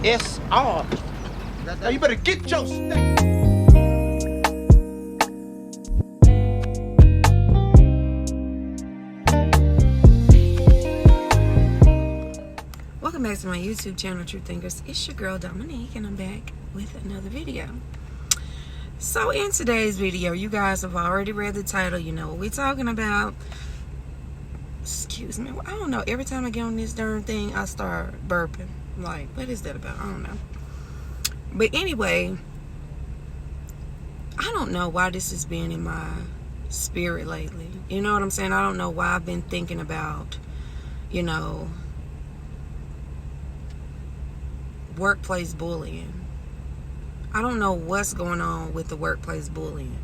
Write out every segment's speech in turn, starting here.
SR. Now you better get your stick. Welcome back to my YouTube channel, True Thinkers. It's your girl Dominique, and I'm back with another video. So in today's video, you guys have already read the title. You know what we're talking about. Excuse me. I don't know. Every time I get on this darn thing, I start burping. Like, what is that about? I don't know. But anyway, I don't know why this has been in my spirit lately. You know what I'm saying? I don't know why I've been thinking about, you know, workplace bullying. I don't know what's going on with the workplace bullying.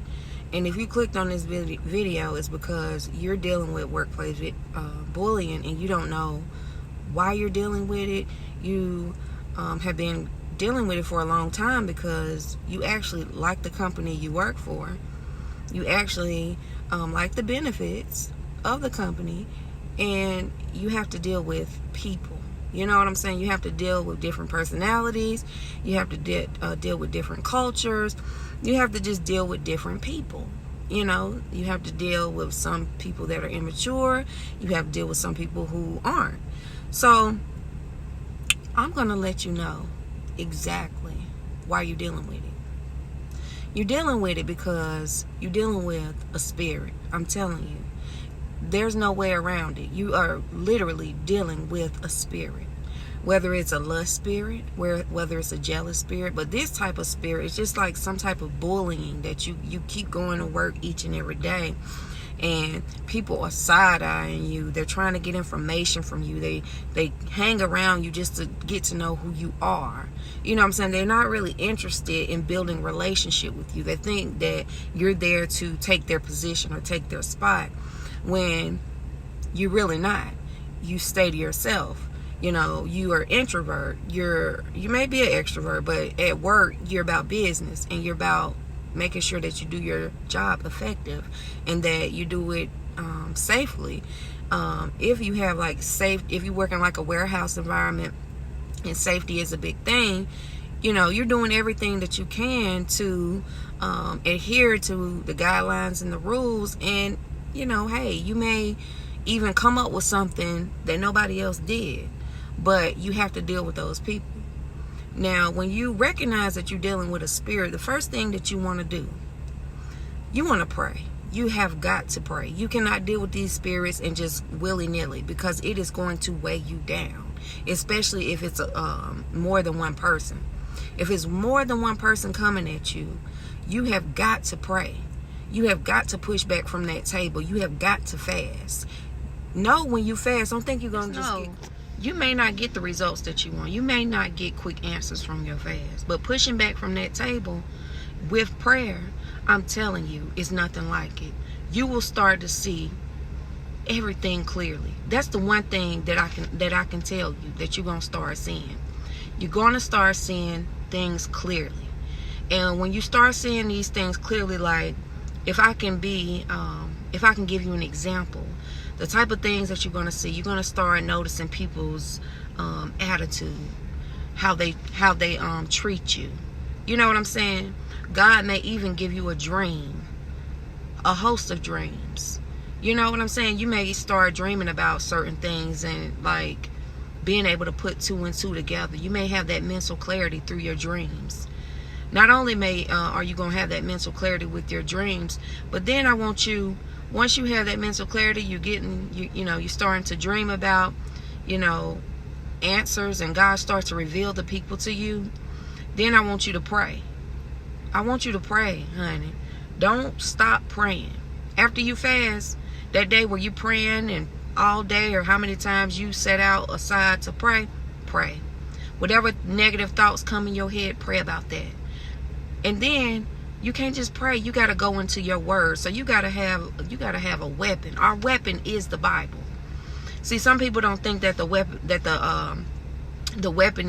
And if you clicked on this video, it's because you're dealing with workplace bullying and you don't know why you're dealing with it. You have been dealing with it for a long time because you actually like the company you work for. You actually like the benefits of the company, and you have to deal with people. You know what I'm saying? You have to deal with different personalities. You have to deal with different cultures. You have to just deal with different people. You know, you have to deal with some people that are immature. You have to deal with some people who aren't. So I'm going to let you know exactly why you're dealing with it. You're dealing with it because you're dealing with a spirit. I'm telling you. There's no way around it. You are literally dealing with a spirit. Whether it's a lust spirit, whether it's a jealous spirit, but this type of spirit is just like some type of bullying that you keep going to work each and every day, and people are side-eyeing you. They're trying to get information from you. They hang around you just to get to know who you are. You know what I'm saying? They're not really interested in building relationship with you. They think that you're there to take their position or take their spot, when you're really not. You stay to yourself. You know, you are introvert. You may be an extrovert, but at work you're about business, and you're about making sure that you do your job effective and that you do it safely. If you have if you work in like a warehouse environment and safety is a big thing, you know, you're doing everything that you can to adhere to the guidelines and the rules. And you know, hey, you may even come up with something that nobody else did, but you have to deal with those people. Now, when you recognize that you're dealing with a spirit, the first thing that you want to do, you want to pray. You have got to pray. You cannot deal with these spirits and just willy-nilly, because it is going to weigh you down, especially if it's more than one person. If it's more than one person coming at you, you have got to pray. You have got to push back from that table. You have got to fast. No, when you fast, don't think you're going to just get... You may not get the results that you want. You may not get quick answers from your fast. But pushing back from that table with prayer, I'm telling you, it's nothing like it. You will start to see everything clearly. That's the one thing that I can tell you that you're going to start seeing. You're going to start seeing things clearly. And when you start seeing these things clearly, like, if I can give you an example, the type of things that you're going to see, you're going to start noticing people's attitude, how they treat you. You know what I'm saying? God may even give you a dream, a host of dreams. You know what I'm saying? You may start dreaming about certain things and like being able to put two and two together. You may have that mental clarity through your dreams. Not only are you going to have that mental clarity with your dreams, but then I want you, once you have that mental clarity, you're starting to dream about, you know, answers, and God starts to reveal the people to you. Then I want you to pray. I want you to pray, honey. Don't stop praying. After you fast, that day where you're praying and all day, or how many times you set out aside to pray, pray. Whatever negative thoughts come in your head, pray about that. And then you can't just pray. You got to go into your word. So you got to have a weapon. Our weapon is the Bible. See, some people don't think that the weapon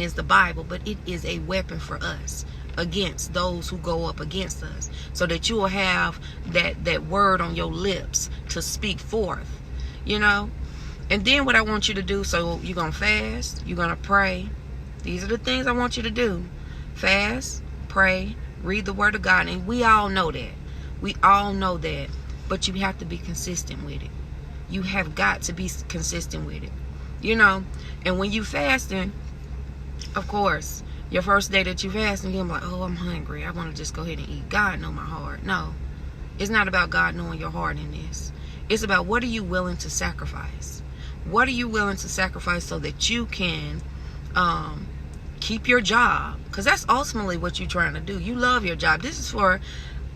is the Bible, but it is a weapon for us against those who go up against us, so that you will have that word on your lips to speak forth, you know. And then what I want you to do, so you're going to fast, you're going to pray, These are the things I want you to do. Fast, pray, read the word of God. And we all know that. We all know that. But you have to be consistent with it. You have got to be consistent with it. You know, and when you fasting, of course, your first day that you fasting, you're like, oh, I'm hungry. I want to just go ahead and eat. God know my heart. No, it's not about God knowing your heart in this. It's about what are you willing to sacrifice? What are you willing to sacrifice so that you can keep your job? Because that's ultimately what you're trying to do. You love your job. This is for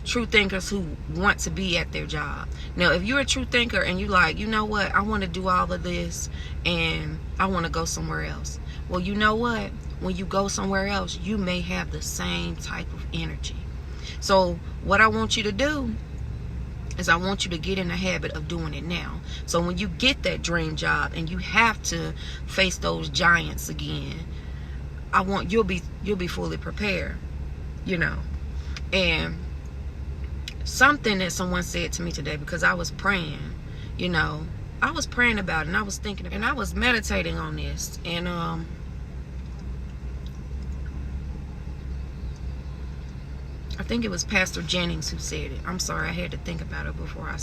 true thinkers who want to be at their job. Now, if you're a true thinker and you like, you know what, I want to do all of this and I want to go somewhere else. Well, you know what? When you go somewhere else, you may have the same type of energy. So what I want you to do is I want you to get in the habit of doing it now. So when you get that dream job and you have to face those giants again, I want you'll be fully prepared, you know. And something that someone said to me today, because I was praying, you know, I was praying about it and I was thinking and I was meditating on this, and I think it was Pastor Jennings who said it. I'm sorry, I had to think about it before I,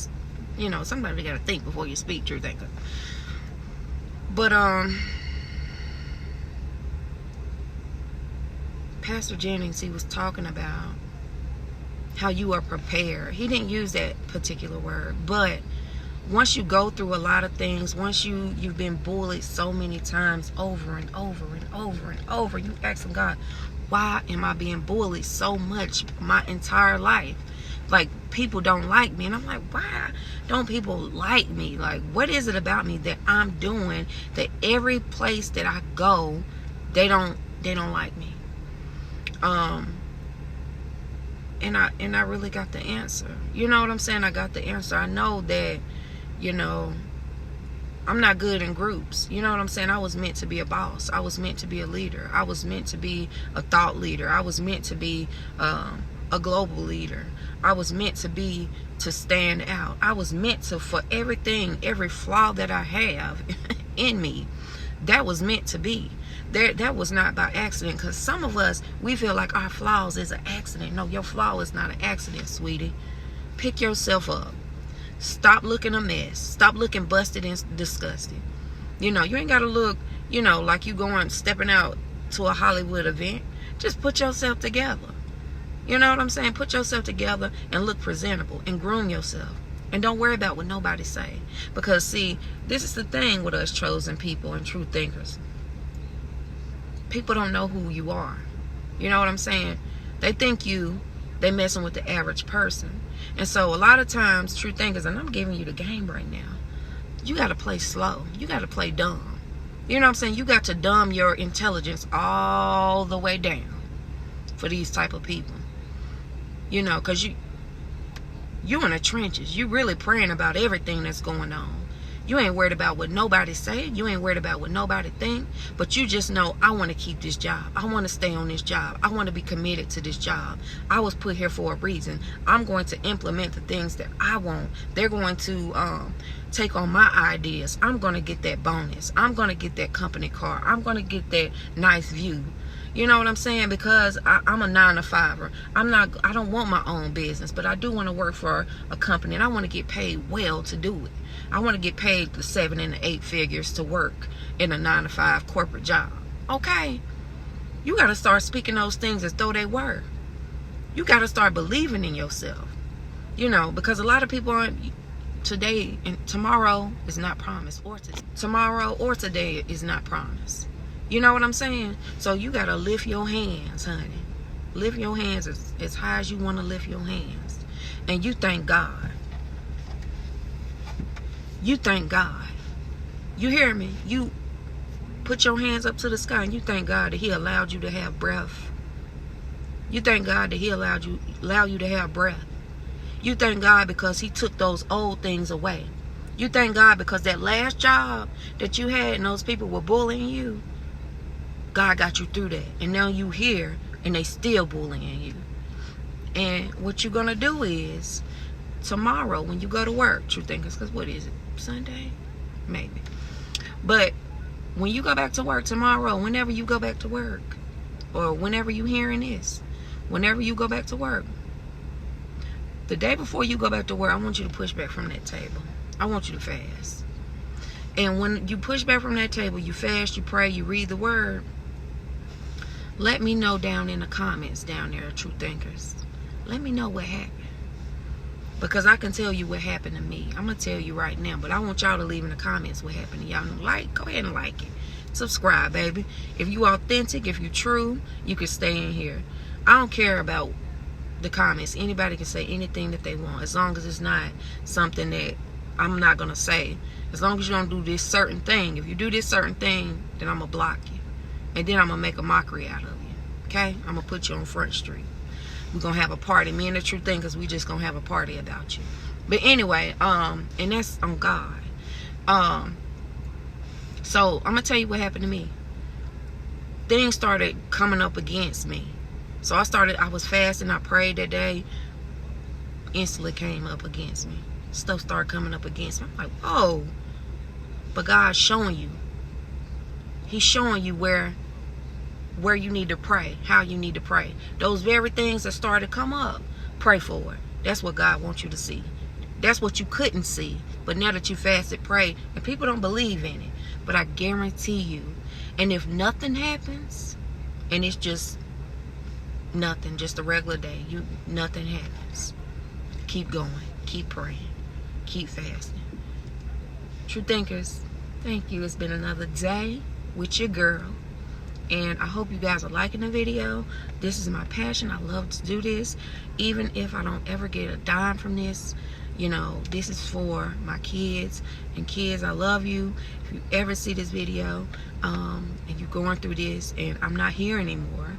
you know, somebody got to think before you speak, true thinker. But Pastor Jennings, he was talking about how you are prepared. He didn't use that particular word, but once you go through a lot of things, once you've been bullied so many times over and over and over and over, you asking God, why am I being bullied so much my entire life? Like, people don't like me. And I'm like, why don't people like me? Like, what is it about me that I'm doing that every place that I go, they don't like me? And I really got the answer. You know what I'm saying? I got the answer. I know that, you know, I'm not good in groups. You know what I'm saying? I was meant to be a boss. I was meant to be a leader. I was meant to be a thought leader. I was meant to be a global leader. I was meant to stand out. I was meant to, for everything, every flaw that I have in me, that was meant to be. That was not by accident, because some of us, we feel like our flaws is an accident. No, your flaw is not an accident, sweetie. Pick yourself up. Stop looking a mess. Stop looking busted and disgusted. You know, you ain't got to look, you know, like you stepping out to a Hollywood event. Just put yourself together. You know what I'm saying? Put yourself together and look presentable and groom yourself. And don't worry about what nobody say. Because, see, this is the thing with us chosen people and true thinkers. People don't know who you are. You know what I'm saying? They think they messing with the average person. And so a lot of times, true thinkers, and I'm giving you the game right now, you got to play slow. You got to play dumb. You know what I'm saying? You got to dumb your intelligence all the way down for these type of people. You know, because you in the trenches. You really praying about everything that's going on. You ain't worried about what nobody say. You ain't worried about what nobody think. But you just know, I want to keep this job. I want to stay on this job. I want to be committed to this job. I was put here for a reason. I'm going to implement the things that I want. They're going to take on my ideas. I'm going to get that bonus. I'm going to get that company car. I'm going to get that nice view. You know what I'm saying? Because I'm a 9-to-5er. I don't want my own business, but I do want to work for a company, and I want to get paid well to do it. I want to get paid the 7 and the 8 figures to work in a 9-to-5 corporate job. Okay? You got to start speaking those things as though they were. You got to start believing in yourself. You know, because a lot of people aren't. Today and tomorrow is not promised, or tomorrow or today is not promised. You know what I'm saying? So you got to lift your hands, honey. Lift your hands as high as you want to lift your hands. And you thank God. You thank God. You hear me? You put your hands up to the sky and you thank God that He allowed you to have breath. You thank God that He allow you to have breath. You thank God because He took those old things away. You thank God because that last job that you had and those people were bullying you, God got you through that. And now you here and they still bullying you. And what you're going to do is, tomorrow when you go to work, true thinkers, because what is it? Sunday? Maybe. But when you go back to work tomorrow, whenever you go back to work, or whenever you hearing this, whenever you go back to work, the day before you go back to work, I want you to push back from that table. I want you to fast. And when you push back from that table, you fast, you pray, you read the word, let me know down in the comments down there, True Thinkers. Let me know what happened. Because I can tell you what happened to me. I'm going to tell you right now. But I want y'all to leave in the comments what happened to y'all. Go ahead and like it. Subscribe, baby. If you authentic, if you true, you can stay in here. I don't care about the comments. Anybody can say anything that they want. As long as it's not something that I'm not going to say. As long as you don't do this certain thing. If you do this certain thing, then I'm going to block you. And then I'm going to make a mockery out of you. Okay? I'm going to put you on Front Street. We're going to have a party. Me and the True Thinkers, we just going to have a party about you. But anyway, and that's on God. So, I'm going to tell you what happened to me. Things started coming up against me. So, I was fasting, I prayed that day. Instantly came up against me. Stuff started coming up against me. I'm like, whoa. But God's showing you. He's showing you where you need to pray, how you need to pray. Those very things that started to come up, pray for it. That's what God wants you to see. That's what you couldn't see. But now that you fasted, prayed, and people don't believe in it. But I guarantee you, and if nothing happens, and it's just nothing, just a regular day, nothing happens, keep going, keep praying, keep fasting. True Thinkers, thank you. It's been another day with your girl. And I hope you guys are liking the video. This is my passion. I love to do this. Even if I don't ever get a dime from this, you know, this is for my kids. And kids, I love you. If you ever see this video, and you're going through this and I'm not here anymore,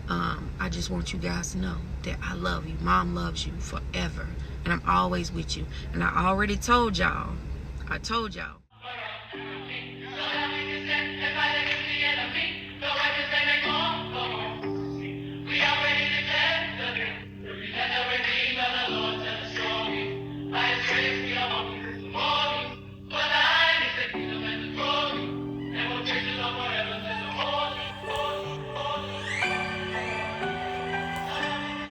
I just want you guys to know that I love you. Mom loves you forever. And I'm always with you. And I already told y'all.